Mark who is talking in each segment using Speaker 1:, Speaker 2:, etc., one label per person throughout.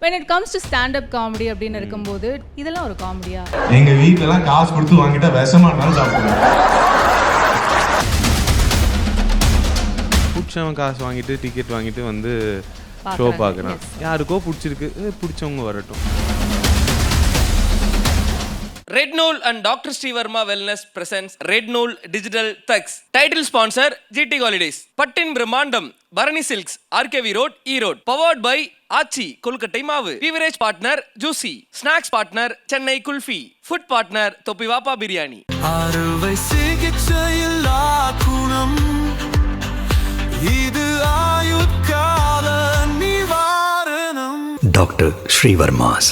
Speaker 1: when it comes to stand up comedy அப்படின்னு இருக்கும்போது இதெல்லாம் ஒரு காமெடியா?
Speaker 2: எங்க வீட்லலாம் காசு கொடுத்து வாங்கிட்டா விஷமானாலும் சாப்பிடுவோம்.
Speaker 3: பிடிச்சவன் காசு வாங்கிட்டு டிக்கெட் வாங்கிட்டு வந்து ஷோ பார்க்குறான். யாருக்கோ பிடிச்சிருக்கு, பிடிச்சவங்க வரட்டும்.
Speaker 4: Red Nool and Dr. Sri Verma Wellness presents Red Nool Digital Thugs. Title sponsor GT Holidays. Pattin Brahmandam, Bharani Silks, RKV Road, E-Road. Powered by Achi, Kolkattai Mavu. Beverage partner Juicy. Snacks partner Chennai Kulfi. Food partner Topiwapa Biryani.
Speaker 5: அறுவை சிகிச்சையில்லா குணம் இது ஆயுட்கால நிவாரணம். Doctor Srivarma's.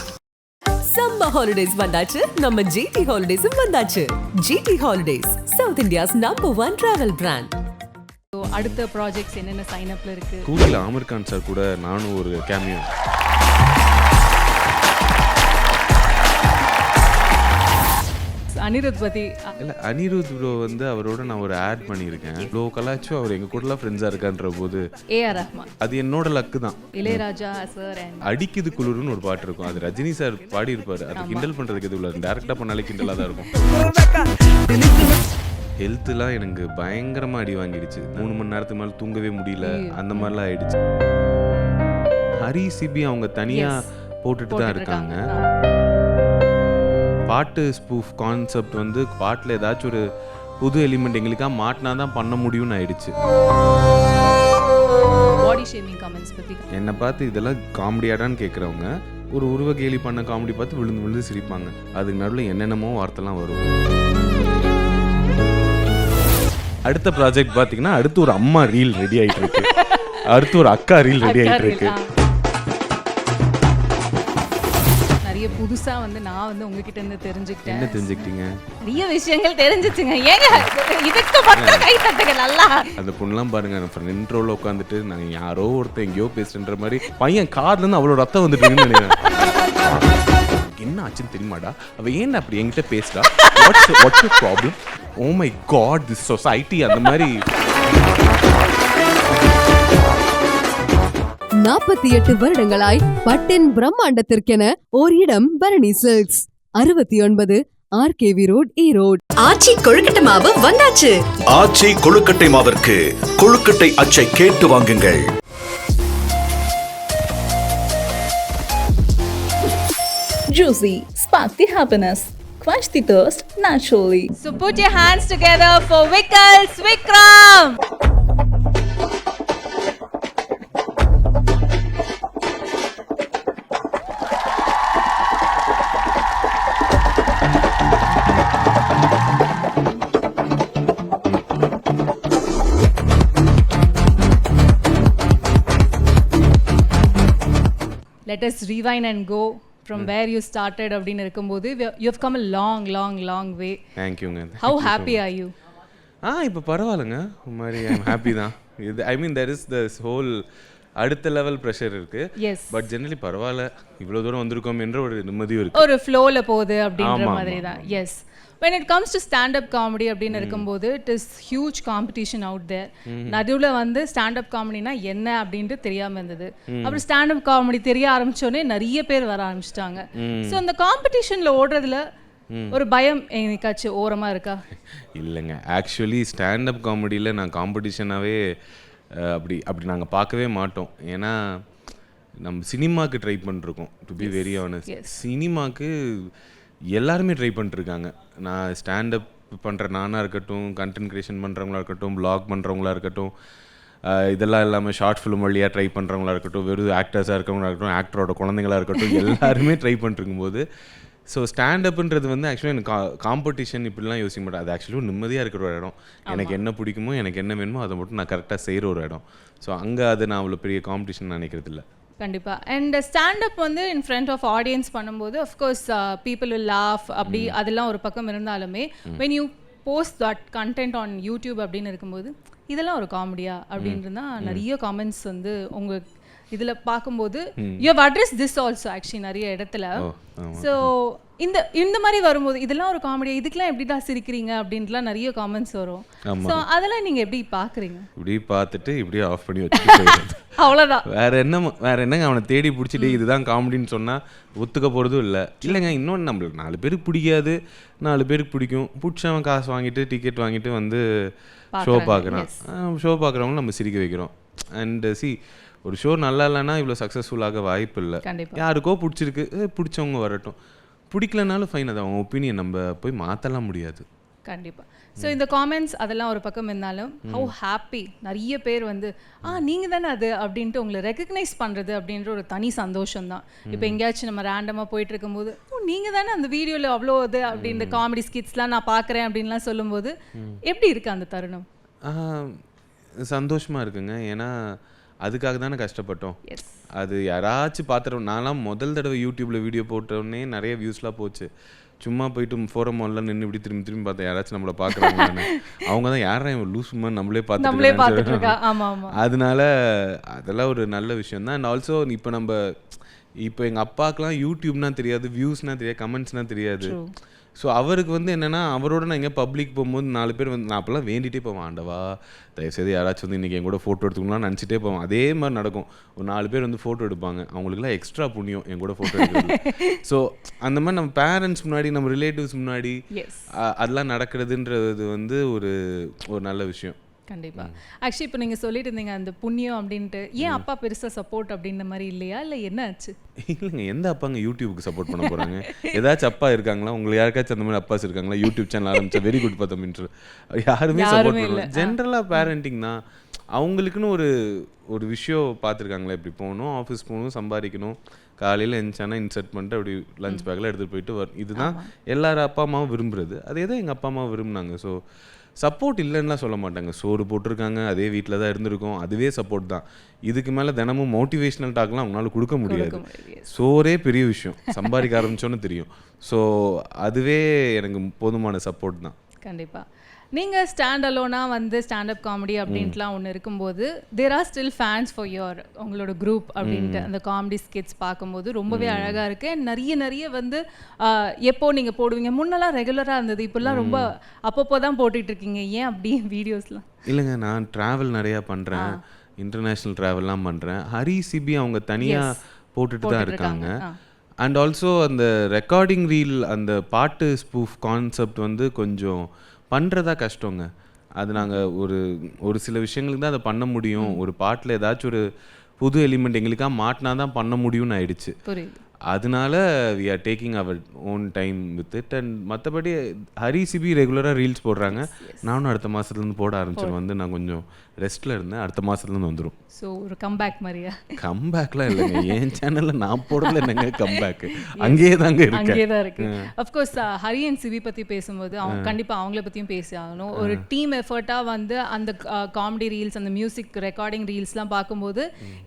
Speaker 6: Summer holidays வந்தாச்சு, நம்ம GT ஹாலிடேஸும் வந்தாச்சு. GT holidays, south India's #1 travel brand.
Speaker 1: அடுத்த projects என்னென்ன சைன் அப்ல இருக்கு?
Speaker 3: கூகுள் ஆமர் கான் சார் கூட நானும் ஒரு கேமியோ.
Speaker 1: அனிருத் பத்தி
Speaker 3: இல்லை, அனிருத் ப்ரோ வந்து அவரோட நான் ஒரு ஆட் பண்ணியிருக்கேன். ப்ரோ கலாச்சும் அவர் எங்கள் கூடலாம் ஃப்ரெண்ட்ஸாக இருக்கான்ற போது
Speaker 1: ஏஆர் ரஹ்மான்,
Speaker 3: அது என்னோட லக்கு தான்.
Speaker 1: இளையராஜா சார் அண்ட்
Speaker 3: அடிக்குது குளிர்னு ஒரு பாட்டு இருக்கும், அது ரஜினி சார் பாடி இருப்பாரு. அது கிண்டல் பண்ணுறதுக்கு எதுவும் இல்லை, டேரெக்டாக பண்ணாலே கிண்டலாக தான் இருக்கும். ஹெல்த்துலாம் எனக்கு பயங்கரமாக அடி வாங்கிடுச்சு. 3 மணி நேரத்துக்கு மேலே தூங்கவே முடியல, அந்த மாதிரிலாம் ஆயிடுச்சு. ஹரி சிபி அவங்க தனியாக போட்டுட்டு தான் இருக்காங்க. பாட்டு ஸ்பூஃப் கான்செப்ட் வந்து பாட்டில் ஏதாச்சும் ஒரு புது எலிமெண்ட் எங்களுக்காக மாட்டினா தான் பண்ண முடியும்னு ஆயிடுச்சு.
Speaker 1: பாடி ஷேமிங் கமெண்ட்ஸ் பத்தி
Speaker 3: என்னை பார்த்து இதெல்லாம் காமெடியாடான்னு கேட்குறவங்க ஒரு உருவ கேலி பண்ண காமெடி பார்த்து விழுந்து விழுந்து சிரிப்பாங்க. அதுக்கு நடுவில் என்னென்னமோ வார்த்தைலாம் வரும். அடுத்த ப்ராஜெக்ட் பார்த்தீங்கன்னா அடுத்து ஒரு அம்மா ரீல் ரெடி ஆகிட்டு இருக்கு, அடுத்து ஒரு அக்கா ரீல் ரெடி ஆகிட்டு இருக்கு.
Speaker 1: நிறைய புதுசா வந்து நான் வந்து உங்ககிட்ட இருந்து தெரிஞ்சுக்கிட்டேன்.
Speaker 3: என்ன தெரிஞ்சுக்கிட்டீங்க?
Speaker 1: நிறைய விஷயங்கள் தெரிஞ்சிச்சுங்க. ஏங்க இதுக்கு மட்டும் கை தட்டுங்க நல்லா.
Speaker 3: அந்த பொண்ணுலாம் பாருங்க, இன்ட்ரோல உட்காந்துட்டு நான் யாரோ ஒருத்தர் எங்கேயோ பேசுன்ற மாதிரி பையன் கார்ல இருந்து அவ்வளோ ரத்தம் வந்துட்டு நினைக்கிறேன். என்ன ஆச்சுன்னு தெரியுமாடா, அவ ஏன் அப்படி என்கிட்ட பேசுறா, what's your problem, oh my god this society, அந்த மாதிரி.
Speaker 6: 48 வருடங்களாய் பட்டின் பிரம்மாண்டத்திற்கென ஓர் இடம் Bharani silks. 69 RKV road, Erode.
Speaker 7: Aachi kozhukattai மாவு வந்தாச்சு.
Speaker 5: ஆச்சி கொழுக்கட்டை மாவிற்கு கொழுக்கட்டை அச்சை கேட்டு வாங்குங்கள்.
Speaker 8: Juicy, spark the happiness, quench the thirst naturally.
Speaker 1: So put your hands together for Vickles Vikram. Let us rewind and go from where you started அப்படின்னு இருக்கும்போது you have come a long way.
Speaker 3: தேங்க்யூங்க.
Speaker 1: How happy are you?
Speaker 3: இப்போ பரவாயில்லைங்க, ஒரு மாதிரி I'm happy தான். இது I mean there is this whole அடுத்த லெவல் ப்ரெஷர் இருக்கு.
Speaker 1: எஸ்,
Speaker 3: பட் ஜெனரலி பரவாயில்ல, இவ்வளோ தூரம் வந்திருக்கோம் என்ற ஒரு நிம்மதியும் இருக்கு.
Speaker 1: ஒரு ஃப்ளோல போகுது அப்படின்ற மாதிரி தான். Yes, when it comes to stand up comedy அப்படின்னு இருக்கும்போது it is huge competition out there. நடுவுல வந்து stand up comedyனா என்ன அப்படின்ட்டு தெரியாம இருந்தது. அப்புறம் stand up comedy தெரிய ஆரம்பிச்சோடனே நிறைய பேர் வர ஆரம்பிச்சிட்டாங்க. ஸோ அந்த காம்படிஷன்ல ஓடுறதுல ஒரு பயம் என்னைக்காச்சும் ஓரமா இருக்கா?
Speaker 3: இல்லைங்க, ஆக்சுவலி ஸ்டாண்டப் காமெடியில் நான் காம்படிஷனாகவே அப்படி நாங்கள் பார்க்கவே மாட்டோம். ஏன்னா நம்ம சினிமாவுக்கு ட்ரை பண்ணிருக்கோம். டு பி வெரி ஆனஸ்ட், சினிமாவுக்கு எல்லாருமே ட்ரை பண்ணிட்டுருக்காங்க. நான் ஸ்டாண்டப் பண்ணுற நானாக இருக்கட்டும், கண்டென்ட் க்ரியேஷன் பண்ணுறவங்களா இருக்கட்டும், ப்ளாக் பண்ணுறவங்களா இருக்கட்டும், இதெல்லாம் இல்லாமல் ஷார்ட் ஃபிலிம் வழியாக ட்ரை பண்ணுறவங்களா இருக்கட்டும், வெறும் ஆக்டர்ஸாக இருக்கிறவங்களா இருக்கட்டும், ஆக்டரோட குழந்தைங்களா இருக்கட்டும், எல்லாருமே ட்ரை பண்ணிருக்கும்போது ஸோ ஸ்டாண்டப்புன்றது வந்து ஆக்சுவலி எனக்கு காம்படிஷன் இப்படிலாம் யோசிக்க மாட்டேன். அது ஆக்சுவலி நிம்மதியாக இருக்கிற ஒரு இடம். எனக்கு என்ன பிடிக்குமோ, எனக்கு என்ன வேணுமோ அதை மட்டும் நான் கரெக்டாக செய்கிற ஒரு இடம். ஸோ அங்கே அது நான் அவ்வளோ பெரிய காம்படிஷன் நினைக்கிறது இல்லை.
Speaker 1: கண்டிப்பா. அண்ட் ஸ்டாண்டப் வந்து இன் ஃப்ரண்ட் ஆஃப் ஆடியன்ஸ் பண்ணும்போது அஃப்கோர்ஸ் பீப்புள் வில் லாஃப் அப்படி அதெல்லாம் ஒரு பக்கம் இருந்தாலுமே when you post that content on YouTube அப்படின்னு இருக்கும்போது இதெல்லாம் ஒரு காமெடியா அப்படின்றது தான் நிறைய காமெண்ட்ஸ் வந்து உங்கள் இதில் பார்க்கும்போது you have address this also actually நிறைய இடத்துல. ஸோ இந்த மாதிரி வரும்போது இதெல்லாம் ஒரு காமெடி, இதுக்கெல்லாம் எப்படிடா சிரிக்கிறீங்க அப்படின்ட்டுலாம் நிறைய காமெண்ட்ஸ் வரும். ஸோ அதெல்லாம் நீங்கள் எப்படி பார்க்குறீங்க?
Speaker 3: இப்படி பார்த்துட்டு இப்படியே ஆஃப் பண்ணி வச்சுட்டு
Speaker 1: அவ்வளோதான்.
Speaker 3: வேற என்னங்க அவனை தேடி பிடிச்சிட்டு இதுதான் காமெடின்னு சொன்னால் ஒத்துக்க போகிறதும் இல்லை. இல்லைங்க, இன்னொன்று நம்மளுக்கு 4 பேருக்கு பிடிக்காது, 4 பேருக்கு பிடிக்கும். பிடிச்சவன் காசு வாங்கிட்டு டிக்கெட் வாங்கிட்டு வந்து ஷோ பார்க்குறான். ஷோ பார்க்குறவங்களும் நம்ம சிரிக்க வைக்கிறோம். அண்ட் ஒரு ஷோ நல்லா இல்லைன்னா இவ்வளோ சக்ஸஸ்ஃபுல்லாக வாய்ப்பு இல்லை. யாருக்கோ பிடிச்சிருக்கு, பிடிச்சவங்க வரட்டும். பிடிக்கலனாலும் ஃபைன், அது அவங்க ஒப்பீனியன், நம்ம போய் மாற்றலாம் முடியாது.
Speaker 1: கண்டிப்பாக. ஸோ இந்த காமெண்ட்ஸ் அதெல்லாம் ஒரு பக்கம் இருந்தாலும் ஹவு ஹாப்பி நிறைய பேர் வந்து நீங்கள் தானே அது அப்படின்ட்டு உங்களை ரெக்கக்னைஸ் பண்ணுறது அப்படின்ற ஒரு தனி சந்தோஷம் தான். இப்போ எங்கேயாச்சும் நம்ம ரேண்டமாக போயிட்டு இருக்கும்போது நீங்கள் தானே அந்த வீடியோவில் அவ்வளோ இது அப்படின்ற காமெடி ஸ்கிட்ஸ்லாம் நான் பார்க்குறேன் அப்படின்லாம் சொல்லும்போது எப்படி இருக்குது அந்த தருணம்?
Speaker 3: சந்தோஷமாக இருக்குங்க. ஏன்னா அதுக்காக தானே கஷ்டப்பட்டோம். அது யாராச்சும் பார்த்துட்டோம். நான்லாம் முதல் தடவை யூடியூப்பில் வீடியோ போட்டோடனே நிறைய வியூஸ்லாம் போச்சு. சும்மா போயிட்டு ஃபோரம் மால்லாம் நின்று இப்படி திரும்பி பார்த்தேன், யாராச்சும் நம்மளை பார்க்குறாங்க. அவங்க தான் யாரா இவன் லூசுமா நம்மளே பார்த்துட்டு. அதனால அதெல்லாம் ஒரு நல்ல விஷயம் தான். அண்ட் ஆல்சோ இப்போ எங்கள் அப்பாவுக்குலாம் யூடியூப்னா தெரியாது, வியூஸ்னா தெரியாது, கமெண்ட்ஸ்னா தெரியாது. ஸோ அவருக்கு வந்து என்னென்னா, அவரோட நான் எங்கே பப்ளிக் போகும்போது 4 பேர் வந்து நான் அப்போல்லாம் வேண்டிகிட்டே போவேன், ஆண்டவா தயவுசெய்து யாராச்சும் வந்து இன்றைக்கி என் கூட ஃபோட்டோ எடுத்துக்கணும்லாம் நினச்சிட்டே போவேன். அதே மாதிரி நடக்கும். ஒரு 4 பேர் வந்து ஃபோட்டோ எடுப்பாங்க, அவங்களுக்குலாம் எக்ஸ்ட்ரா புண்ணியம் என் கூட ஃபோட்டோ எடுக்கிறது. ஸோ அந்த மாதிரி நம்ம பேரண்ட்ஸ் முன்னாடி, நம்ம ரிலேட்டிவ்ஸ் முன்னாடி அதெல்லாம் நடக்கிறதுன்றது வந்து ஒரு நல்ல விஷயம்.
Speaker 1: கண்டிப்பாக. ஆக்சுவலி இப்போ நீங்கள் சொல்லிட்டு இருந்தீங்க அந்த புண்ணியம் அப்படின்ட்டு, ஏன் அப்பா பெருசாக சப்போர்ட் அப்படின்ற மாதிரி இல்லையா, இல்லை என்ன ஆச்சு?
Speaker 3: இல்லைங்க, எந்த அப்பாங்க யூடியூபுக்கு சப்போர்ட் பண்ண போகிறாங்க? ஏதாச்சும் அப்பா இருக்காங்களா உங்களுக்கு? யாருக்காச்சும் அந்த மாதிரி அப்பாஸ் இருக்காங்களா? யூடியூப் சேனல் ஆரம்பிச்சா வெரி குட் பார்த்தோம்ன்ற யாருமே சப்போர்ட் பண்ணல. ஜென்ரலாக பேரண்டிங் தான். அவங்களுக்குன்னு ஒரு விஷயம் பார்த்துருக்காங்களா, இப்படி போகணும், ஆஃபீஸ் போகணும், சம்பாதிக்கணும், காலையில் எழுந்துச்சானா இன்சர்ட் பண்ணிட்டு அப்படி லஞ்ச் பேக்கில் எடுத்துகிட்டு போயிட்டு வரும். இதுதான் எல்லாரும் அப்பா அம்மாவும் விரும்புகிறது. அதே தான் எங்கள் அப்பா அம்மாவும் விரும்பினாங்க. ஸோ சப்போர்ட் இல்லைன்னுலாம் சொல்ல மாட்டாங்க. சோறு போட்டிருக்காங்க, அதே வீட்டில் தான் இருந்திருக்கோம், அதுவே சப்போர்ட் தான். இதுக்கு மேலே தினமும் மோட்டிவேஷ்னல் டாக்லாம் அவங்களால கொடுக்க முடியாது. சோறே பெரிய விஷயம், சம்பாதிக்க ஆரம்பிச்சோன்னு தெரியும். ஸோ அதுவே எனக்கு போதுமான சப்போர்ட் தான்.
Speaker 1: கண்டிப்பாக. நீங்கள் ஸ்டாண்ட் அலோனாக வந்து ஸ்டாண்டப் காமெடி அப்படின்ட்டுலாம் ஒன்று இருக்கும்போது there are still fans for your உங்களோட குரூப் அப்படின்ட்டு அந்த காமெடி ஸ்கிட்ஸ் பார்க்கும்போது ரொம்பவே அழகாக இருக்குது. நிறைய வந்து எப்போ நீங்கள் போடுவீங்க? முன்னெல்லாம் ரெகுலராக இருந்தது, இப்போல்லாம் ரொம்ப அப்பப்போ தான் போட்டுட்டு இருக்கீங்க. ஏன் அப்படி வீடியோஸ்லாம்?
Speaker 3: இல்லைங்க, நான் ட்ராவல் நிறையா பண்ணுறேன், இன்டர்நேஷ்னல் ட்ராவல்லாம் பண்ணுறேன். ஹரி சிபி அவங்க தனியாக போட்டுட்டு தான் இருக்காங்க. அண்ட் ஆல்சோ அந்த ரெக்கார்டிங் ரீல், அந்த பாட்டு ஸ்பூஃப் கான்செப்ட் வந்து கொஞ்சம் பண்ணுறதா கஷ்டங்க. அது நாங்கள் ஒரு சில விஷயங்களுக்கு தான் அதை பண்ண முடியும். ஒரு பாட்டில் ஏதாச்சும் ஒரு புது எலிமெண்ட் எங்களுக்காக மாட்டினா தான் பண்ண முடியும்னு ஆயிடுச்சு. அதனால we are taking our own time with it. And மற்றபடி ஹரி சிபி ரெகுலராக ரீல்ஸ் போடுறாங்க. நானும் அடுத்த மாதத்துலேருந்து போட ஆரம்பிச்சேன். வந்து நான் கொஞ்சம் ரெஸ்ட்டில் இருந்தேன், அடுத்த மாதத்துலேருந்து வந்துடும்.
Speaker 1: ஸோ ஒரு கம்பேக் மாதிரியா?
Speaker 3: கம்பேக்லாம் இல்லைங்க, என் சேனலில் நான் போடுறதுல என்னங்க கம்பேக், அங்கேயே தாங்க இருக்கு.
Speaker 1: அங்கேயே தான் இருக்கு. அஃப்கோர்ஸ் ஹரி அண்ட் சிவி பற்றி பேசும்போது அவங்க கண்டிப்பாக அவங்கள பற்றியும் பேசி ஆகணும். ஒரு டீம் எஃபர்ட்டாக வந்து அந்த காமெடி ரீல்ஸ், அந்த மியூசிக் ரெக்கார்டிங் ரீல்ஸ்லாம் பார்க்கும்போது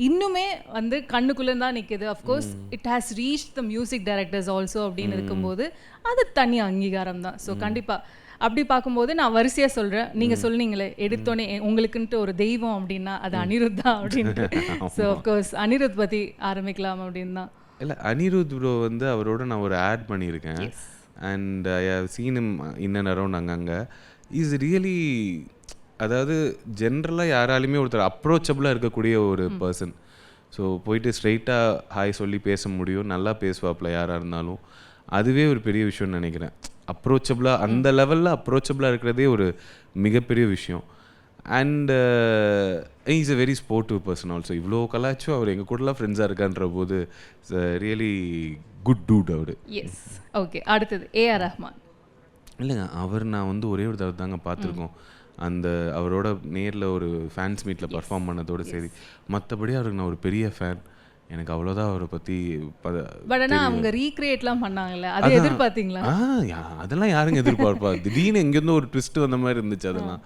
Speaker 1: இன்னுமே வந்து கண்ணுக்குள்ளே தான் நிற்குது. Of course it has reach the music directors also அப்படின்னு இருக்கும்போது அது தனி அங்கீகாரம் தான். ஸோ கண்டிப்பாக அப்படி பார்க்கும்போது நான் வரிசையாக சொல்கிறேன். நீங்கள் சொன்னீங்களே எடுத்தோன்னே உங்களுக்குன்ட்டு ஒரு தெய்வம் அப்படின்னா அது அனிருத் தான் அப்படின்ட்டு. ஸோ அஃப்கோர்ஸ் அனிருத் பற்றி ஆரம்பிக்கலாம் அப்படின்னு தான்.
Speaker 3: இல்லை, அனிருத் ப்ரோ வந்து அவரோட நான் ஒரு ஆட் பண்ணியிருக்கேன். And I have seen him in and around அங்கங்கே. இஸ் ரியலி, அதாவது ஜென்ரலாக யாராலுமே ஒருத்தர் அப்ரோச்சபிளாக இருக்கக்கூடிய ஒரு பர்சன். ஸோ போயிட்டு ஸ்ட்ரெயிட்டாக ஹாய் சொல்லி பேச முடியும், நல்லா பேசுவாப்பில் யாராக இருந்தாலும். அதுவே ஒரு பெரிய விஷயம்னு நினைக்கிறேன். அப்ரோச்சபிளாக, அந்த லெவலில் அப்ரோச்சபிளாக இருக்கிறதே ஒரு மிகப்பெரிய விஷயம். And is a very sportive person also. இவ்வளோ கலாச்சும் அவர் எங்கள் கூடலாம் ஃப்ரெண்ட்ஸாக இருக்கான்ற போது ரியலி குட் டூட் அவர்.
Speaker 1: எஸ். ஓகே, அடுத்தது ஏஆர் ரஹ்மான்.
Speaker 3: இல்லைங்க, அவர் நான் வந்து ஒரே ஒரு தடவை தாங்க பார்த்துருக்கோம். அந்த அவரோட நேரில் ஒரு ஃபேன்ஸ் மீட்டில் பர்ஃபார்ம் பண்ணதோடு சரி. மற்றபடி அவருக்கு நான் ஒரு பெரிய ஃபேன். எனக்கு அவ்வளோதான் அவரை பற்றி.
Speaker 1: பட் ஆனால் அவங்க ரீக்ரியேட்லாம் பண்ணாங்கல்ல, அது எதிர்பார்த்தீங்களா?
Speaker 3: அதெல்லாம் யாருங்க எதிர்பார்ப்பா? திடீர்னு எங்கேருந்து ஒரு ட்விஸ்ட் வந்த மாதிரி இருந்துச்சு. அதெல்லாம்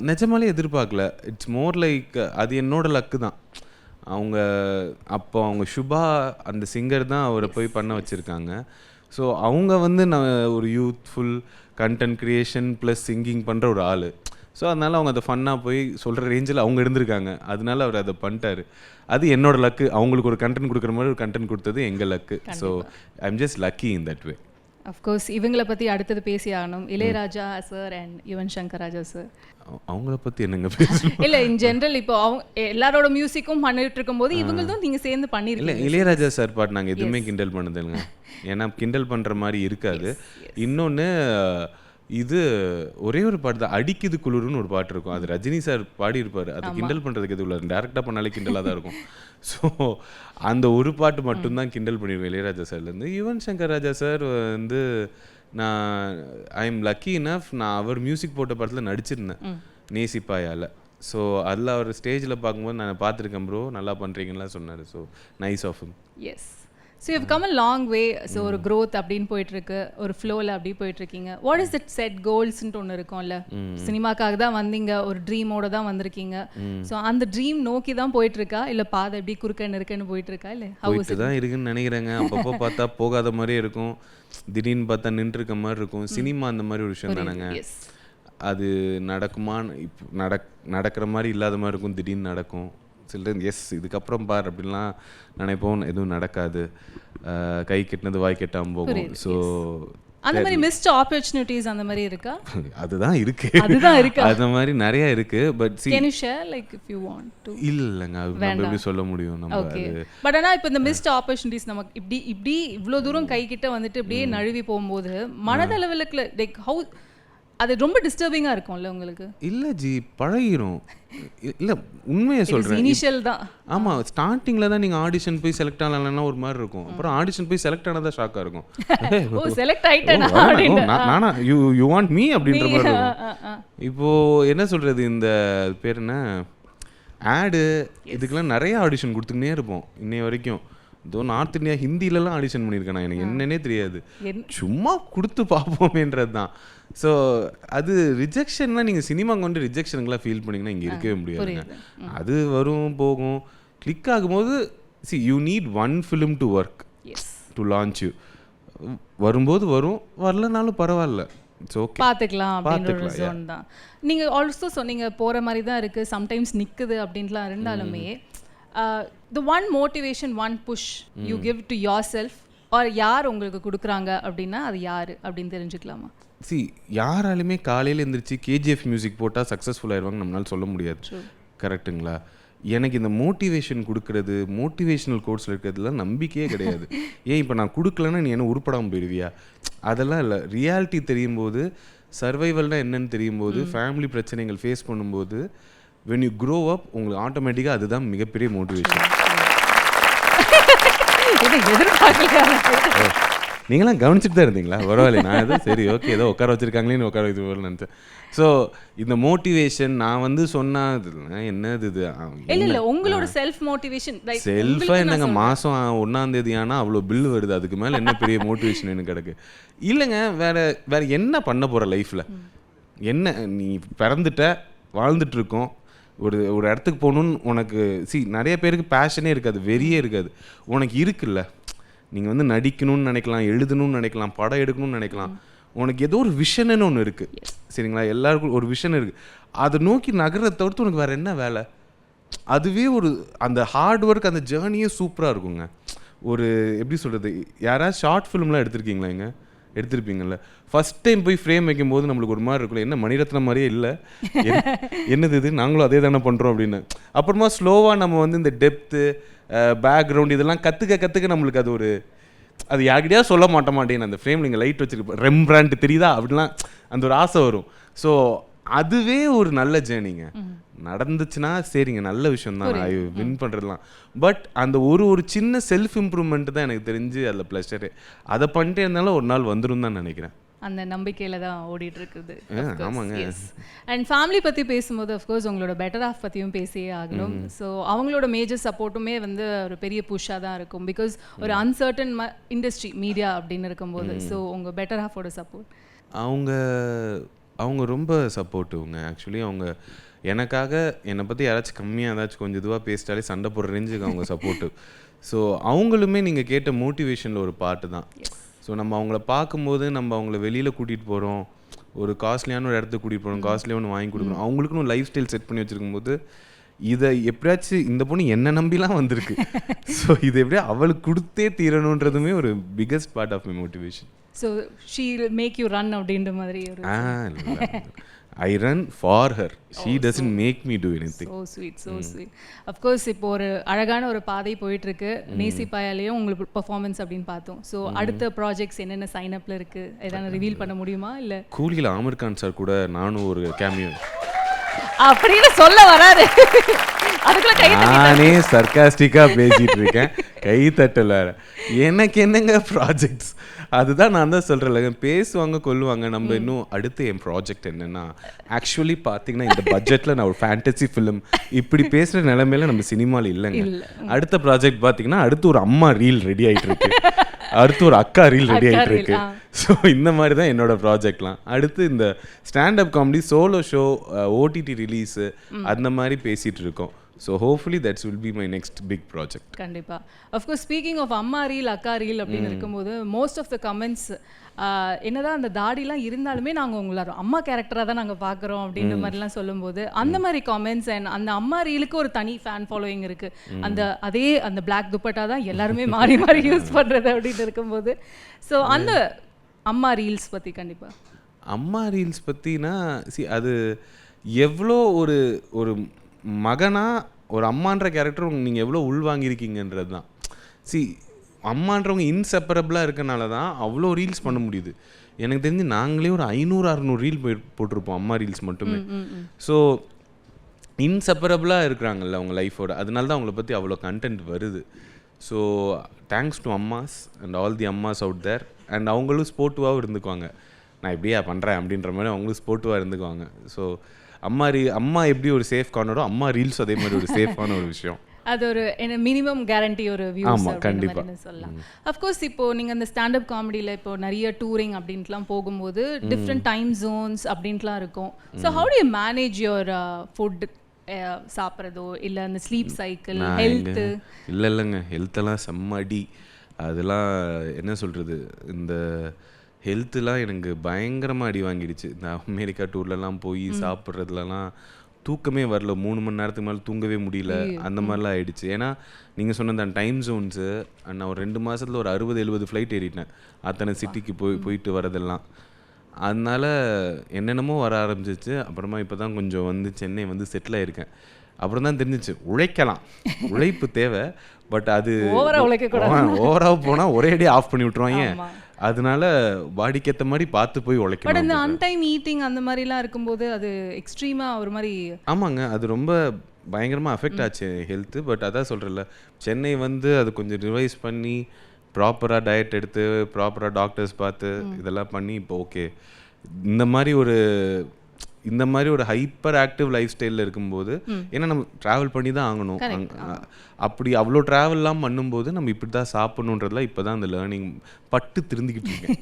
Speaker 3: நிஜமாலே எதிர்பார்க்கல. இட்ஸ் மோர் லைக் அது என்னோட லக்கு தான். அவங்க சுபா அந்த சிங்கர் தான் அவரை போய் பண்ண வச்சுருக்காங்க. ஸோ அவங்க வந்து நான் ஒரு youthful content creation plus singing பண்ணுற ஒரு ஆள். ஸோ அதனால் அவங்க அதை ஃபன்னாக போய் சொல்கிற ரேஞ்சில் அவங்க இருந்திருக்காங்க. அதனால அவர் அதை பண்ணிட்டாரு. அது என்னோட லக்கு. அவங்களுக்கு ஒரு கண்டென்ட் கொடுக்குற மாதிரி ஒரு கண்டென்ட் கொடுத்தது எங்கள் luck. So I am just lucky in that way.
Speaker 1: Of course இவங்களை பற்றி அடுத்தது பேசி ஆகணும். Ilaiyaraaja sir and Yuvan Shankar Raja sir.
Speaker 3: அவங்கள பற்றி என்னங்க பேசணும்?
Speaker 1: இல்லை, இன் ஜென்ரல் இப்போ அவங்க எல்லாரோட மியூசிக்கும் பண்ணிட்டு இருக்கும்போது இவங்களும் நீங்கள் சேர்ந்து
Speaker 3: இல்லை,
Speaker 1: பண்ணிருக்கீங்க.
Speaker 3: இளையராஜா சார் பாட்டு நாங்கள் எதுவுமே கிண்டல் பண்ணதில்லைங்க. ஏன்னா கிண்டல் பண்ணுற மாதிரி இருக்காது. இன்னொன்று இது ஒரே ஒரு பாட்டு தான், அடிக்குது குளிர்னு ஒரு பாட்டு இருக்கும். அது ரஜினி சார் பாடியிருப்பார். அது கிண்டல் பண்ணுறதுக்கு எதுவும் இல்லை, டேரெக்டாக பண்ணாலே கிண்டலாக தான் இருக்கும். ஸோ அந்த ஒரு பாட்டு மட்டும்தான் கிண்டல் பண்ணிடுவேன் இளையராஜா சார்லேருந்து. யுவன் சங்கர் ராஜா சார் வந்து நான் ஐ எம் லக்கி இனஃப், நான் அவர் மியூசிக் போட்ட படத்தில் நடிச்சிருந்தேன் நேசிப்பாயால். ஸோ அதில் அவர் ஸ்டேஜில் பார்க்கும்போது நான் பார்த்துருக்கேன், ப்ரோ நல்லா பண்ணுறீங்கலாம் சொன்னார். So nice of him.
Speaker 1: Yes. So you come a long way. So ஒரு க்ரோத் அப்படின்னு போயிட்டுருக்கு, ஒரு ஃப்ளோவில் அப்படி போயிட்டுருக்கீங்க. வாட் இஸ் தட் செட் கோல்ஸ்ன்ட்டு ஒன்று இருக்கும்ல, சினிமாக்காக தான் வந்தீங்க, ஒரு ட்ரீமோட தான் வந்திருக்கீங்க. ஸோ அந்த ட்ரீம் நோக்கி தான் போயிட்டுருக்கா, இல்லை பாதை எப்படி குறுக்க நெருக்கன்னு போயிட்டுருக்கா, இல்லை
Speaker 3: போயிட்டு தான் இருக்குன்னு நினைக்கிறேங்க. அப்பப்போ பார்த்தா போகாத மாதிரியே இருக்கும், திடீர்னு பார்த்தா நின்றுருக்க மாதிரி இருக்கும். சினிமா அந்த மாதிரி ஒரு விஷயம் தானேங்க. அது நடக்குமான்னு இப்போ நடக்கிற மாதிரி இல்லாத மாதிரி இருக்கும், திடீர்னு நடக்கும். சில எஸ் இதுக்கப்புறம் பார் அப்படின்லாம் நினைப்போம், எதுவும் நடக்காது. கை கெட்டினது வாய் கெட்டாமல் போகும். ஸோ
Speaker 1: அந்த மாதிரி மிஸ்ட் ஆப்பர்ச்சுனிட்டிஸ் அந்த மாதிரி இருக்கா?
Speaker 3: அதுதான் இருக்கு, அந்த மாதிரி நிறைய இருக்கு. But
Speaker 1: can you share like if you want to?
Speaker 3: இல்லைங்க, அது நம்ம எப்படி சொல்ல முடியும் நம்ம.
Speaker 1: ஓகே, பட் ஆனால் இப்போ இந்த மிஸ்ட் ஆப்பர்ச்சுனிட்டிஸ் நமக்கு இப்படி இவ்வளோ தூரம் கை கிட்ட வந்துட்டு இப்படியே நழுவி போகும்போது மனதளவில் லைக் ஹவு அது ரொம்ப டிஸ்டர்பிங்காக இருக்கும்ல உங்களுக்கு?
Speaker 3: இல்லை ஜி, பழகிரும். இல்லை உண்மையை சொல்கிறேன்,
Speaker 1: இனிஷியல் தான்.
Speaker 3: ஆமாம், ஸ்டார்டிங்கில் தான் நீங்கள் ஆடிஷன் போய் செலக்ட் ஆகலன்னா ஒரு மாதிரி இருக்கும். அப்புறம் ஆடிஷன் போய் செலக்ட் ஆனதா ஷாக்காக இருக்கும்.
Speaker 1: ஓ செலக்ட் ஆயிட்டேனா
Speaker 3: நானா யூ வாண்ட் மீ அப்படின்ற மாதிரி இருக்கும். இப்போது என்ன சொல்கிறது, இந்த பேர் என்ன ஆடு, இதுக்கெல்லாம் நிறைய ஆடிஷன் கொடுத்துக்கினே இருப்போம் இன்னைய வரைக்கும். இதோ நார்த் இந்தியா ஹிந்திலலாம் ஆடிஷன் பண்ணியிருக்கேன் நான், எனக்கு என்னன்னே தெரியாது, சும்மா கொடுத்து பார்ப்போமேன்றது தான். ஸோ அது ரிஜெக்ஷன்னா நீங்கள் சினிமா கொண்டு ரிஜெக்ஷனுங்களாம் ஃபீல் பண்ணிங்கன்னா இங்கே இருக்கவே முடியாதுங்க. அது வரும் போகும், கிளிக் ஆகும்போது C you need one film to work to launch you. வரும்போது வரும், வரலனாலும் பரவாயில்ல, இட்ஸ் ஓகே,
Speaker 1: பார்த்துக்கலாம் அப்படின்ற ஒரு ஜோன் தான். நீங்கள் ஆல்சோ சொன்னீங்க போகிற மாதிரி தான் இருக்குது, சம்டைம்ஸ் நிற்குது அப்படின்லாம் இருந்தாலுமே the one motivation, one push you give to yourself or யார் உங்களுக்கு கொடுக்குறாங்க அப்படின்னா அது யார் அப்படின்னு தெரிஞ்சுக்கலாமா?
Speaker 3: சி யாராலுமே காலையில் எழுந்திரிச்சு கேஜிஎஃப் மியூசிக் போட்டால் சக்ஸஸ்ஃபுல் ஆயிடுவாங்க நம்மளால சொல்ல முடியாது, கரெக்டுங்களா? எனக்கு இந்த மோட்டிவேஷன் கொடுக்கறது, மோட்டிவேஷனல் கோர்ஸில் இருக்கிறதுலாம் நம்பிக்கையே கிடையாது. ஏன் இப்போ நான் கொடுக்கலன்னா நீ என்ன உருப்படாமல் போயிடுவியா? அதெல்லாம் இல்லை. ரியாலிட்டி தெரியும் போது, சர்வைவல்னால் என்னன்னு தெரியும் போது, ஃபேமிலி பிரச்சனைகள் ஃபேஸ் பண்ணும்போது, when you grow up உங்களுக்கு ஆட்டோமேட்டிக்காக அதுதான் மிகப்பெரிய மோட்டிவேஷன். நீங்களாம் கவனிச்சுட்டு தான் இருந்தீங்களா? பரவாயில்ல, நான் எதுவும் சரி ஓகே ஏதோ உட்கார வச்சுருக்காங்களேன்னு உட்கார வைத்து போகலன்னு நினச்சேன். ஸோ இந்த மோட்டிவேஷன் நான் வந்து சொன்னால் என்னது இது
Speaker 1: இல்லை உங்களோட செல்ஃப் மோட்டிவேஷன்
Speaker 3: செல்ஃபாக என்னங்க, மாதம் 1ஆம் தேதி ஆனால் அவ்வளோ பில் வருது, அதுக்கு மேலே என்ன பெரிய மோட்டிவேஷன் எனக்கு கிடக்கு? இல்லைங்க, வேற என்ன பண்ண போகிற லைஃப்பில்? என்ன நீ பிறந்துட்ட, வாழ்ந்துட்டு இருக்கோம், ஒரு இடத்துக்கு போகணுன்னு உனக்கு நிறைய பேருக்கு பேஷனே இருக்காது, வெறியே இருக்காது. உனக்கு இருக்குல்ல, நீங்கள் வந்து நடிக்கணும்னு நினைக்கலாம், எழுதணும்னு நினைக்கலாம், படம் எடுக்கணும்னு நினைக்கலாம், உனக்கு ஏதோ ஒரு விஷன்னு ஒன்று இருக்குது, சரிங்களா? எல்லாருக்கும் ஒரு விஷன் இருக்குது, அதை நோக்கி நகரத்தை தவிர்த்து உனக்கு வேறு என்ன வேலை? அதுவே ஒரு அந்த ஹார்ட் ஒர்க், அந்த ஜேர்னியே சூப்பராக இருக்குங்க. ஒரு எப்படி சொல்கிறது, யாராவது ஷார்ட் ஃபிலிம்லாம் எடுத்திருக்கீங்களா? இங்கே எடுத்திருப்பீங்கள்ல, ஃபஸ்ட் டைம் போய் ஃப்ரேம் வைக்கும்போது நம்மளுக்கு ஒரு மாதிரி இருக்குல்ல, என்ன மணிரத்னம் மாதிரியே இல்லை, என்னது இது, நாங்களும் அதே தானே பண்ணுறோம் அப்படின்னு. அப்புறமா ஸ்லோவாக நம்ம வந்து இந்த டெப்த்து, பேக்ரவுண்ட் இதெல்லாம் கற்றுக்க நம்மளுக்கு அது ஒரு, அது யார்கிட்டயா சொல்ல மாட்டேன்னு அந்த ஃப்ரேமில் இங்கே லைட் வச்சுருப்பேன், ரெம்பிராண்ட் தெரியுதா அப்படிலாம் அந்த ஒரு ஆசை வரும். ஸோ அதுவே ஒரு நல்ல ஜேர்னிங்க. நடந்துச்சுன்னா சரிங்க, நல்ல விஷயம் தான், ஐ வின் பண்ணுறதுலாம். பட் அந்த ஒரு சின்ன செல்ஃப் இம்ப்ரூவ்மெண்ட் தான் எனக்கு தெரிஞ்சு அதில் ப்ளஷரு. அதை பண்ணிட்டே இருந்தாலும் ஒரு நாள் வந்துடும் தான் நினைக்கிறேன்.
Speaker 1: அந்த நம்பிக்கையில் தான் ஓடிட்டு இருக்குது.
Speaker 3: ஆமாங்க.
Speaker 1: அண்ட் ஃபேமிலி பற்றி பேசும்போது அஃப்கோர்ஸ் உங்களோட பெட்டர் ஆஃப் பற்றியும் பேசியே ஆகணும். ஸோ அவங்களோட மேஜர் சப்போர்ட்டுமே வந்து ஒரு பெரிய புஷ்ஷாக தான் இருக்கும், பிகாஸ் ஒரு அன்சர்டன் இண்டஸ்ட்ரி மீடியா அப்படின்னு இருக்கும்போது. ஸோ உங்கள் பெட்டர் ஆஃபோட சப்போர்ட்?
Speaker 3: அவங்க ரொம்ப சப்போர்ட்டிவ்ங்க. ஆக்சுவலி அவங்க எனக்காக என்னை பற்றி யாராச்சும் கம்மியாக ஏதாச்சும் கொஞ்சம் இதுவாக பேசிட்டாலே சண்டை போடுற ரேஞ்சுக்கு அவங்க சப்போர்ட்டிவ். ஸோ அவங்களுமே நீங்கள் கேட்ட மோட்டிவேஷனில் ஒரு பாட்டு தான். ஸோ நம்ம அவங்கள பார்க்கும்போது நம்ம அவங்கள வெளியில் கூட்டிகிட்டு போகிறோம், ஒரு காஸ்ட்லியான ஒரு இடத்துக்கு கூட்டிகிட்டு போகணும், காஸ்ட்லியாக ஒன்று வாங்கி கொடுக்கணும், அவங்களுக்குன்னு லைஃப் ஸ்டைல் செட் பண்ணி வச்சுருக்கும் போது இதை எப்படியாச்சும் இந்த பொண்ணு என்ன நம்பிலாம் வந்திருக்கு, ஸோ இதை எப்படியா அவளுக்கு கொடுத்தே தீரணுன்றதுமே ஒரு biggest part of my motivation.
Speaker 1: So she make you run அப்படின்ற மாதிரி ஒரு
Speaker 3: I run for her. She doesn't make me do anything.
Speaker 1: So sweet, so sweet. Of course, இப்போ ஒரு அழகான ஒரு பாதை போயிட்டு இருக்கு. நேசிப்பாயாலேயும் உங்களுக்கு பெர்ஃபார்மன்ஸ் அப்படின்னு பார்த்தோம். ஸோ அடுத்த ப்ராஜெக்ட்ஸ் என்னென்ன சைன் அப்ல இருக்கு ஏதாவது ரிவீல் பண்ண முடியுமா இல்லை?
Speaker 3: கூலியில் ஆமீர் கான் சார் கூட நானும் ஒரு கேமியோ
Speaker 1: அப்படின்னு சொல்ல வராது. அதுக்குள்ள கை
Speaker 3: நானே சர்காஸ்டிக்காக பேசிட்டு இருக்கேன், கை தட்டல. எனக்கு என்னங்க ப்ராஜெக்ட்ஸ், அதுதான் நான் தான் சொல்கிறேன்ல, பேசுவாங்க கொல்லுவாங்க. நம்ம இன்னும் அடுத்து என் ப்ராஜெக்ட் என்னென்னா ஆக்சுவலி பார்த்தீங்கன்னா இந்த பட்ஜெட்டில் நான் ஒரு ஃபேண்டசி ஃபிலிம் இப்படி பேசுகிற நிலைமையில நம்ம சினிமாவில் இல்லைங்க. அடுத்த ப்ராஜெக்ட் பார்த்தீங்கன்னா அடுத்து ஒரு அம்மா ரீல் ரெடி ஆகிட்டு இருக்கு, அடுத்து ஒரு அக்கா ரீல் ரெடி ஆகிட்டு இருக்கு. ஸோ இந்த மாதிரி தான் என்னோட ப்ராஜெக்ட்லாம். அடுத்து இந்த stand up comedy solo show, OTT release அந்த மாதிரி பேசிகிட்டு இருக்கோம். So hopefully that's will be my next big project.
Speaker 1: கண்டிப்பாக. அஃப்கோர்ஸ் ஸ்பீக்கிங் ஆஃப் அம்மா ரீல் அக்கா ரீல் அப்படின்னு இருக்கும்போது மோஸ்ட் ஆஃப் த கமெண்ட்ஸ் என்னதான் அந்த தாடிலாம் இருந்தாலுமே நாங்கள் உங்களை அம்மா கேரக்டராக தான் நாங்கள் பார்க்குறோம் அப்படின்ற மாதிரிலாம் சொல்லும்போது அந்த மாதிரி காமெண்ட்ஸ் அண்ட் அந்த அம்மா ரீலுக்கு ஒரு தனி ஃபேன் ஃபாலோயிங் இருக்குது. அதே அந்த பிளாக் துப்பட்டா தான் எல்லாருமே மாறி மாறி யூஸ் பண்ணுறது அப்படின்னு இருக்கும்போது ஸோ அந்த அம்மா ரீல்ஸ் பற்றி கண்டிப்பாக.
Speaker 3: அம்மா ரீல்ஸ் பற்றினா அது எவ்வளோ ஒரு ஒரு மகனா ஒரு அம்மான்ற கேரக்டர் நீங்கள் எவ்வளோ உள்வாங்கியிருக்கீங்கன்றது தான். அம்மான்றவங்க இன்செப்பரபிளாக இருக்கனால தான் அவ்வளோ ரீல்ஸ் பண்ண முடியுது. எனக்கு தெரிஞ்சு நாங்களே ஒரு 500-600 ரீல் போட்டிருப்போம் அம்மா ரீல்ஸ் மட்டுமே. ஸோ இன்செப்பரபிளாக இருக்கிறாங்கல்ல அவங்க லைஃபோட, அதனால தான் அவங்கள பற்றி அவ்வளோ கண்டென்ட் வருது. ஸோ தேங்க்ஸ் டு அம்மாஸ் அண்ட் ஆல் தி அம்மாஸ் அவுட் தேர். அண்ட் அவங்களும் ஸ்போர்ட்டிவாகவும் இருந்துக்குவாங்க, நான் இப்படியா பண்ணுறேன் அப்படின்ற மாதிரி அவங்களும் ஸ்போர்ட்டிவாக இருந்துக்குவாங்க. ஸோ அம்மா எப்படி ஒரு சேஃப் கார்னரோ அம்மா ரீல்ஸ் அதே மாதிரி ஒரு சேஃபான ஒரு விஷயம்.
Speaker 1: அது ஒரு என்ன மினிமம் கேரண்டி ஒரு வியூஸ் அப்படின்னு சொல்லலாம். அஃப்கோர்ஸ் இப்போ நீங்கள் அந்த ஸ்டாண்டப் காமெடியில் இப்போ நிறைய டூரிங் அப்படின்ட்டுலாம் போகும்போது டிஃப்ரெண்ட் டைம் ஜோன்ஸ் அப்படின்ட்டுலாம் இருக்கும். So how do you manage your food, சாப்பிட்றதோ இல்லை அந்த ஸ்லீப் சைக்கிள், ஹெல்த்து?
Speaker 3: இல்லைங்க, ஹெல்த்தெல்லாம் செம்மடி. அதெல்லாம் என்ன சொல்கிறது, இந்த ஹெல்த்துலாம் எனக்கு பயங்கரமாக அடி வாங்கிடுச்சு. இந்த அமெரிக்கா டூர்லலாம் போய் சாப்பிட்றதுலலாம் தூக்கமே வரல, 3 மணி நேரத்துக்கு மேலே தூங்கவே முடியல, அந்த மாதிரிலாம் ஆகிடுச்சு. ஏன்னா நீங்கள் சொன்ன அந்த டைம் ஜோன்ஸு, நான் ஒரு 2 மாதத்தில் ஒரு 60-70 ஃப்ளைட் ஏறிட்டேன் அத்தனை சிட்டிக்கு போயிட்டு வரதெல்லாம். அதனால் என்னென்னமோ வர ஆரம்பிச்சிச்சு. அப்புறமா இப்போ தான் கொஞ்சம் வந்து சென்னை வந்து செட்டில் ஆகிருக்கேன். அப்புறம் தான் தெரிஞ்சிச்சு உழைக்கலாம், உழைப்பு தேவை, பட் அது ஓவராக போனால் ஒரேடி ஆஃப் பண்ணி விட்ருவாங்க. அதனால பாடிக்கு ஏற்ற மாதிரி பார்த்து போய் உழைக்கணும்.
Speaker 1: பட் இந்த அன்டைம் ஈட்டிங் அந்த மாதிரிலாம் இருக்கும்போது அது எக்ஸ்ட்ரீமாக ஒரு மாதிரி.
Speaker 3: ஆமாங்க, அது ரொம்ப பயங்கரமாக அஃபெக்ட் ஆச்சு ஹெல்த்து. பட் அதான் சொல்கிறேன்ல, சென்னை வந்து அது கொஞ்சம் ரிவைஸ் பண்ணி ப்ராப்பராக டயட் எடுத்து ப்ராப்பராக டாக்டர்ஸ் பார்த்து இதெல்லாம் பண்ணி இப்போ ஓகே. இந்த மாதிரி ஒரு ஹைப்பர் ஆக்டிவ் லைஃப் ஸ்டைலில் இருக்கும்போது, ஏன்னா நம்ம ட்ராவல் பண்ணி தான் ஆகணும். அப்படி அவ்வளோ ட்ராவல்லாம் பண்ணும்போது நம்ம இப்படி தான் சாப்பிடணுன்றதுலாம் இப்போ தான் அந்த லேர்னிங் பட்டு திருந்திக்கிட்டு இருக்கேன்.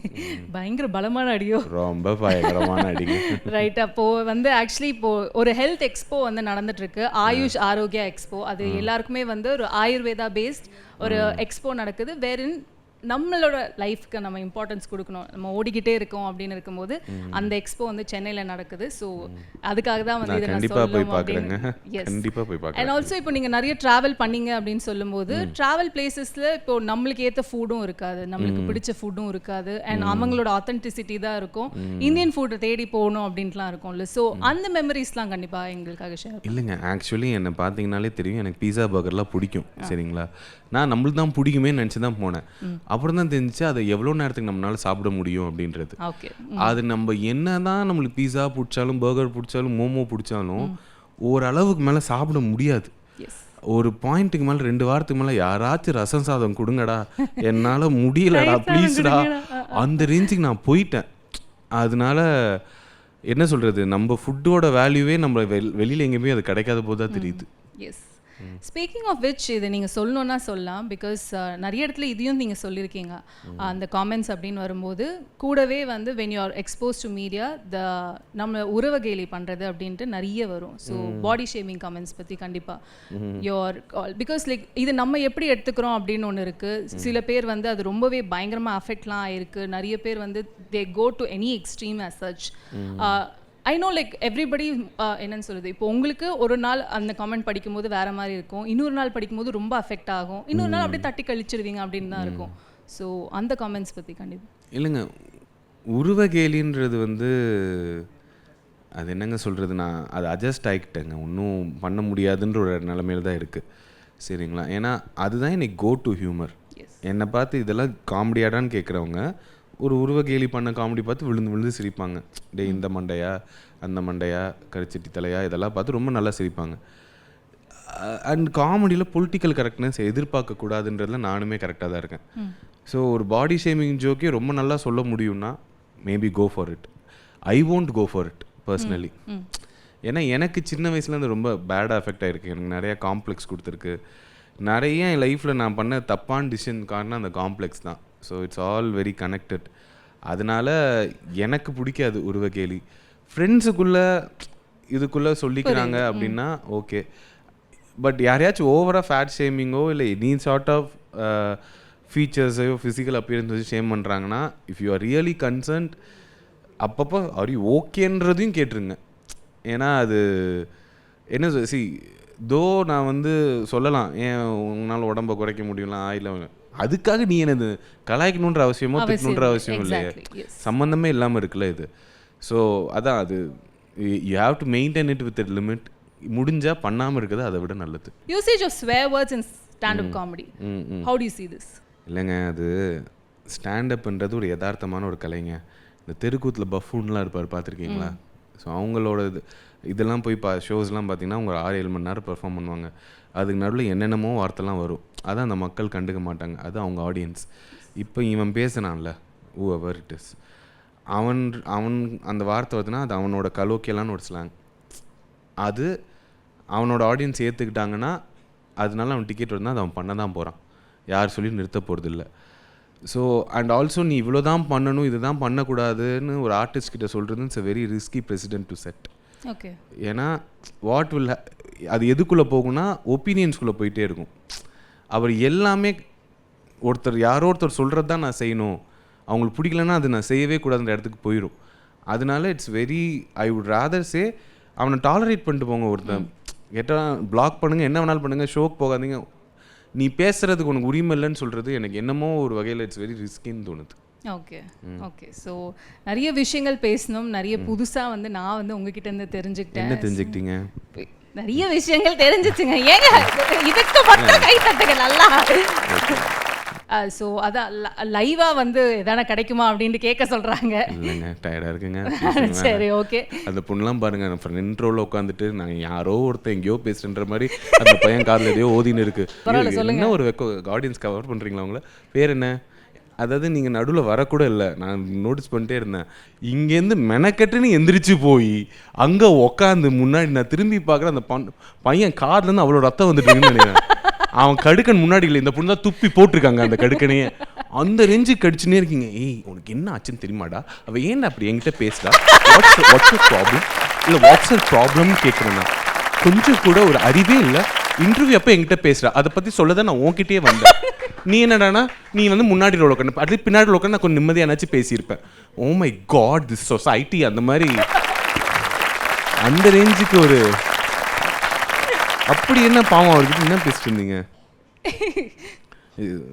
Speaker 1: பயங்கர பலமான அடியோ,
Speaker 3: ரொம்ப பயங்கரமான அடிங்க.
Speaker 1: ரைட். அப்போது வந்து ஆக்சுவலி இப்போது ஒரு ஹெல்த் எக்ஸ்போ வந்து நடந்துட்டுருக்கு, ஆயுஷ் ஆரோக்கியா எக்ஸ்போ. அது எல்லாருக்குமே வந்து ஒரு ஆயுர்வேதா பேஸ்ட் ஒரு எக்ஸ்போ நடக்குது. வேறின் நம்மளோட லைஃப்க்கு நம்ம இம்பார்ட்டன்ஸ் கொடுக்கணும், நம்ம ஓடிக்கிட்டே இருக்கோம் அப்படின்னு இருக்கும்போது அந்த எக்ஸ்போ வந்து சென்னையில் நடக்குது. ஸோ அதுக்காக தான் வந்து இதை நான் சொல்லணும் அப்படின்னு. எஸ். அண்ட் ஆல்சோ இப்போ நீங்கள் நிறைய ட்ராவல் பண்ணீங்க அப்படின்னு சொல்லும்போது ட்ராவல் பிளேசஸில் இப்போ நம்மளுக்கு ஏற்ற ஃபுட்டும் இருக்காது, நம்மளுக்கு பிடிச்ச ஃபுட்டும் இருக்காது, அண்ட் அவங்களோட ஆத்தென்டிசிட்டி தான் இருக்கும். இந்தியன் ஃபுட்டை தேடி போகணும் அப்படின்ட்டுலாம் இருக்கும்ல. ஸோ அந்த மெமரிஸ்லாம் கண்டிப்பாக எங்களுக்காக ஷேர்.
Speaker 3: இல்லைங்க, ஆக்சுவலி என்னை பார்த்தீங்கனாலே தெரியும், எனக்கு பீஸா பர்கர்லாம் பிடிக்கும். சரிங்களா, நான் நம்மளுக்கு தான் பிடிக்குமே நினச்சி தான் போனேன். அப்புறம் தான் தெரிஞ்சிச்சு அதை எவ்வளோ நேரத்துக்கு நம்மளால சாப்பிட முடியும் அப்படின்றது. அது நம்ம என்ன தான் நம்மளுக்கு பீஸா பிடிச்சாலும் பர்கர் பிடிச்சாலும் மோமோ பிடிச்சாலும் ஓரளவுக்கு மேலே சாப்பிட முடியாது. ஒரு பாயிண்ட்டுக்கு மேலே 2 வாரத்துக்கு மேலே யாராச்சும் ரசம் சாதம் கொடுங்கடா, என்னால் முடியலடா ப்ளீஸ்டா, அந்த ரேஞ்சுக்கு நான் போயிட்டேன். அதனால என்ன சொல்கிறது, நம்ம ஃபுட்டோட வேல்யூவே நம்ம வெளியில் எங்கேயுமே அது கிடைக்காத போது தான் தெரியுது.
Speaker 1: ஸ்பீக்கிங் ஆஃப் விச் இது நீங்கள் சொல்லணுன்னா சொல்லலாம், பிகாஸ் நிறைய இடத்துல இதையும் நீங்கள் சொல்லியிருக்கீங்க. அந்த காமெண்ட்ஸ் அப்படின்னு வரும்போது கூடவே வந்து when you are expose to media நம்ம உறவகேலி பண்ணுறது அப்படின்ட்டு நிறைய வரும். ஸோ பாடி ஷேமிங் கமெண்ட்ஸ் பற்றி கண்டிப்பாக யோர் பிகாஸ் லைக் இது நம்ம எப்படி எடுத்துக்கிறோம் அப்படின்னு ஒன்று இருக்குது. சில பேர் வந்து அது ரொம்பவே பயங்கரமாக அஃபெக்ட்லாம் ஆயிருக்கு. நிறைய பேர் வந்து they go to any extreme as such. I know like everybody என்னன்னு சொல்லுது, இப்போ உங்களுக்கு ஒரு நாள் அந்த கமெண்ட் படிக்கும்போது வேற மாதிரி இருக்கும், இன்னொரு நாள் படிக்கும்போது ரொம்ப அஃபெக்ட் ஆகும், இன்னொரு நாள் அப்படியே தட்டி கழிச்சிருவீங்க அப்படின்னு தான் இருக்கும். ஸோ அந்த கமெண்ட்ஸ் பற்றி கண்டிப்பாக
Speaker 3: இல்லைங்க, உருவகேலின்றது வந்து அது என்னங்க சொல்கிறது, நான் அதை அட்ஜஸ்ட் ஆகிக்கிட்டேங்க. ஒன்றும் பண்ண முடியாதுன்ற ஒரு நிலமையில தான் இருக்குது. சரிங்களா? ஏன்னா அதுதான் எனக்கு கோ டு ஹியூமர். என்னை பார்த்து இதெல்லாம் காமெடியாடான்னு கேட்குறவங்க ஒரு உருவகேலி பண்ண காமெடி பார்த்து விழுந்து விழுந்து சிரிப்பாங்க. டே இந்த மண்டையா அந்த மண்டையா கரிச்சட்டி தலையா இதெல்லாம் பார்த்து ரொம்ப நல்லா சிரிப்பாங்க. அண்ட் காமெடியில் பொலிட்டிக்கல் கரெக்ட்னஸ் எதிர்பார்க்கக்கூடாதுன்றதுல நானுமே கரெக்டாக தான் இருக்கேன். ஸோ ஒரு பாடி ஷேமிங் ஜோக்கே ரொம்ப நல்லா சொல்ல முடியும்னா maybe go for it. I won't go for it personally. ஏன்னா எனக்கு சின்ன வயசுலேருந்து ரொம்ப பேடாக அஃபெக்ட் ஆகிருக்கு. எனக்கு நிறையா காம்ப்ளெக்ஸ் கொடுத்துருக்கு. நிறைய என் லைஃப்பில் நான் பண்ண தப்பான டிசிஷன் காரணம் அந்த காம்ப்ளெக்ஸ் தான். So it's all very connected. அதனால் எனக்கு பிடிக்காது உருவகேலி. ஃப்ரெண்ட்ஸுக்குள்ளே இதுக்குள்ளே சொல்லிக்கிறாங்க அப்படின்னா ஓகே. பட் யாரையாச்சும் ஓவராக ஃபேட் ஷேமிங்கோ இல்லை எனி சார்ட் ஆஃப் ஃபீச்சர்ஸையோ ஃபிசிக்கல் அப்பியரன்ஸ் வச்சு ஷேம் பண்ணுறாங்கன்னா if you are really concerned அப்பப்போ ஆர் யூ ஓகேன்றதையும் கேட்டுருங்க. ஏன்னா அது என்ன சி தோ நான் வந்து சொல்லலாம், ஏன் உங்களால் உடம்பை குறைக்க முடியலாம் ஆயில, அதுக்காக நீ எனது கலாய்க்கணுன்ற அவசியமோ திட்டணுன்ற அவசியம் இல்லையே, சம்மந்தமே இல்லாமல் இருக்குல்ல இது. ஸோ அதான் அது you have to maintain it with limit. முடிஞ்சால் பண்ணாமல் இருக்கிறது அதை விட நல்லது.
Speaker 1: Usage of swear words in stand up comedy, how do you see this?
Speaker 3: இல்லைங்க, அது ஸ்டாண்டப்ன்றது ஒரு யதார்த்தமான ஒரு கலைங்க. இந்த தெருக்கூத்தில் பஃபூன்லாம் இருப்பார் பார்த்துருக்கீங்களா? ஸோ அவங்களோட இதெல்லாம் போய் ஷோஸ்லாம் பார்த்தீங்கன்னா அவங்க 6-7 மணி நேரம் பெர்ஃபார்ம் பண்ணுவாங்க. அதுக்கு நடுவில் என்னென்னமோ வார்த்தைலாம் வரும். அதான் அந்த மக்கள் கண்டுக்க மாட்டாங்க. அது அவங்க ஆடியன்ஸ். இப்போ இவன் பேசுனான்ல whoever it is, அவன் அந்த வார்த்தை வருதுன்னா அது அவனோட கலோக்கியலான்னு ஒரு ஸ்லாங். அது அவனோட ஆடியன்ஸ் ஏற்றுக்கிட்டாங்கன்னா அதனால அவன் டிக்கெட் வருதுன்னா அது அவன் பண்ண தான் போகிறான். யார் சொல்லி நிறுத்த போகிறது இல்லை. ஸோ அண்ட் ஆல்சோ நீ இவ்வளோ தான் பண்ணணும் இது தான் பண்ணக்கூடாதுன்னு ஒரு ஆர்டிஸ்ட் கிட்ட சொல்கிறது it's a very risky precedent to set.
Speaker 1: Okay.
Speaker 3: ஏன்னா வாட் வில் அது எதுக்குள்ளே போகும்னா ஒப்பீனியன்ஸ்குள்ளே போயிட்டே இருக்கும். அவர் எல்லாமே யாரோ ஒருத்தர் சொல்கிறது தான் நான் செய்யணும், அவங்களுக்கு பிடிக்கலன்னா அது நான் செய்யவே கூடாதுன்ற இடத்துக்கு போயிடும். அதனால it's very I would rather say அவனை டாலரேட் பண்ணிட்டு போங்க. ஒருத்தன் கேட்டால் பிளாக் பண்ணுங்கள், என்ன வேணாலும் பண்ணுங்கள், ஷோக்கு போகாதீங்க. நீ பேசுகிறதுக்கு உனக்கு உரிமை இல்லைன்னு சொல்கிறது எனக்கு என்னமோ ஒரு வகையில் இட்ஸ் வெரி ரிஸ்கின்னு தோணுது.
Speaker 1: Okay okay. ஸோ நிறைய விஷயங்கள் பேசணும், நிறைய புதுசாக வந்து நான் வந்து உங்ககிட்ட இருந்து தெரிஞ்சுக்கிட்டேன்.
Speaker 3: என்ன தெரிஞ்சுக்கிட்டீங்க?
Speaker 1: நிறைய விஷயங்கள் தெரிஞ்சிச்சுங்க. ஏங்க இதுக்கு மட்டும் கை தட்டுங்க நல்லா. ஸோ அதான் லைவாக வந்து எதான கிடைக்குமா அப்படின்ட்டு கேட்க சொல்கிறாங்க.
Speaker 3: இல்லைங்க, டயர்டாக இருக்குங்க.
Speaker 1: சரி ஓகே. அந்த
Speaker 3: பொண்ணுலாம் பாருங்க, அப்புறம் இன்ட்ரோவில் உட்காந்துட்டு நான் யாரோ ஒருத்தன் எங்கேயோ பேசுகிற மாதிரி அந்த பையன் காரில் எதையோ ஓதின்னு இருக்கு. என்ன ஒரு ஆடியன்ஸ் கவர் பண்ணுறீங்களா அவங்கள? பேர் என்ன? அதாவது நீங்கள் நடுவில் வரக்கூட இல்லை, நான் நோட்டீஸ் பண்ணிட்டே இருந்தேன். இங்கேருந்து மெனக்கட்டுன்னு எந்திரிச்சு போய் அங்கே உக்காந்து முன்னாடி நான் திரும்பி பார்க்குறேன், அந்த பையன் கார்லேருந்து அவ்வளோ ரத்தம் வந்துட்டுருக்குன்னு நினைக்கிறேன். அவன் கடுக்கன் முன்னாடி இல்லை, இந்த பொண்ணு தான் துப்பி போட்டிருக்காங்க அந்த கடுக்கனையே. அந்த ரெஞ்சு கடிச்சுனே இருக்கீங்க. ஏய் உனக்கு என்ன ஆச்சுன்னு தெரியுமாடா? அவள் ஏன் அப்படி என்கிட்ட பேசுடா? வாட்ஸ் ப்ராப்ளம் இல்லை வாட்ஸ் ப்ராப்ளம்னு கேட்குறேன்னா கொஞ்சம் கூட ஒரு அறிவே இல்லை. இன்டர்வியூ அப்போ என்கிட்ட பேசுகிறா, அதை பற்றி சொல்ல தான் நான் உன்கிட்டயே வந்தேன். நீ என்னடானா நீ வந்து முன்னாடி ரோல் உட்காந்து அட்லீஸ்ட் பின்னாடி ரோல் உட்காந்து நான் கொஞ்சம் நிம்மதியானாச்சும் பேசியிருப்பேன். Oh my god this society அந்த மாதிரி அந்த ரேஞ்சுக்கு ஒரு அப்படி என்ன பாவம் அவர்கிட்ட என்ன பேசிட்டு இருந்தீங்க?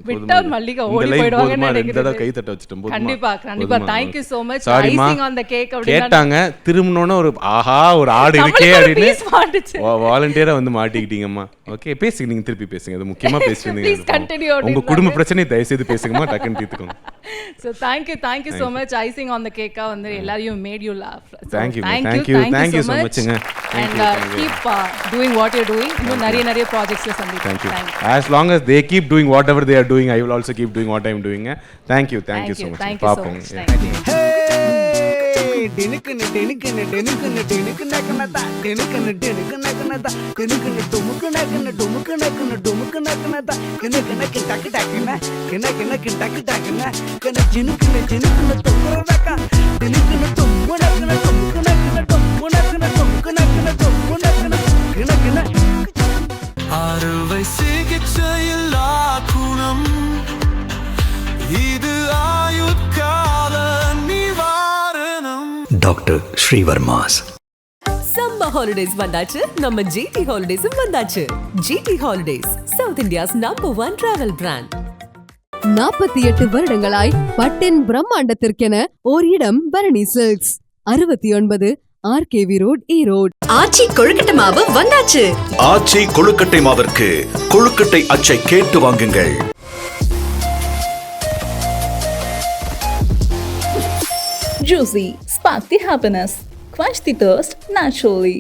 Speaker 1: விட்டா மல்லிகா ஓடி போய்டுவாங்கன்னு நினைக்கிறேன்.
Speaker 3: கை தட்ட வச்சிட்டேன்.
Speaker 1: கண்டிப்பா கண்டிப்பா. Thank you so much. Icing on the cake அப்படினா
Speaker 3: கேட்டாங்க. திரும்பனோன ஒரு ஆஹா ஒரு ஆடு இருக்கே அப்படினு வாலண்டியரா வந்து மாட்டிக்கிட்டீங்கம்மா. ஓகே பேசுங்க, நீங்க திருப்பி பேசுங்க. அது முக்கியமா பேசுறீங்க. உங்க குடும்ப பிரச்சனை தயவு செய்து பேசுங்கம்மா, டக்குன்னு தீர்த்துக்கோங்க.
Speaker 1: So thank you so much. Icing on the cake வந்து எல்லாரையும் made you laugh. So
Speaker 3: thank you so much.
Speaker 1: And keep doing what you're doing. இன்னும் நிறைய projectsல சந்திப்போம்.
Speaker 3: Thank you. As long as they keep doing whatever they are doing, I will also keep doing what I am doing. Thank you so much.
Speaker 1: Thank you so much.
Speaker 9: டினுக்குன்னு டினுக்குன்னு டினுக்குன்னு டினுக்கு நக்குனதா டினுக்குன்னு டினுக்கு நக்குனதா டினுக்குன்னு டுமுக்கு நக்குன்னு டுமுக்கு நக்குன்னு டுமுக்கு நக்குனதா கிணக்கு நக்கு டக்கு டக்குன கிணக்கு நக்கு டக்கு டக்குன கிண ஜினுக்குன்னு ஜினுக்குன்னு தொங்குறதாக்கா டினுக்குன்னு டும்மு நக்குன டுமுக்கு நக்குன டும்மு நக்குன டுமுக்கு நக்குன டும்மு நக்குன கிணக்குன அறுவை சிகிச்சையில் குணம் இது ஆயுட்கால நிவாரணம். டாக்டர் ஸ்ரீவர்மாஸ்.
Speaker 7: சம்மர் ஹாலிடேஸ் வந்தாச்சு, நம்ம ஜிடி ஹாலிடேஸும் வந்தாச்சு. GT holidays, south India's #1 travel brand.
Speaker 6: 48 வருடங்களாய் பட்டின் பிரம்மாண்டத்திற்கென ஓர் இடம் Bharani silks. 69 RKV road, Erode.
Speaker 7: Aachi kozhukattai மாவு வந்தாச்சு.
Speaker 5: ஆச்சி கொழுக்கட்டை மாவிற்கு கொழுக்கட்டை அச்சை கேட்டு வாங்குங்கள்.
Speaker 8: Juicy, spark the happiness. Quench the thirst naturally.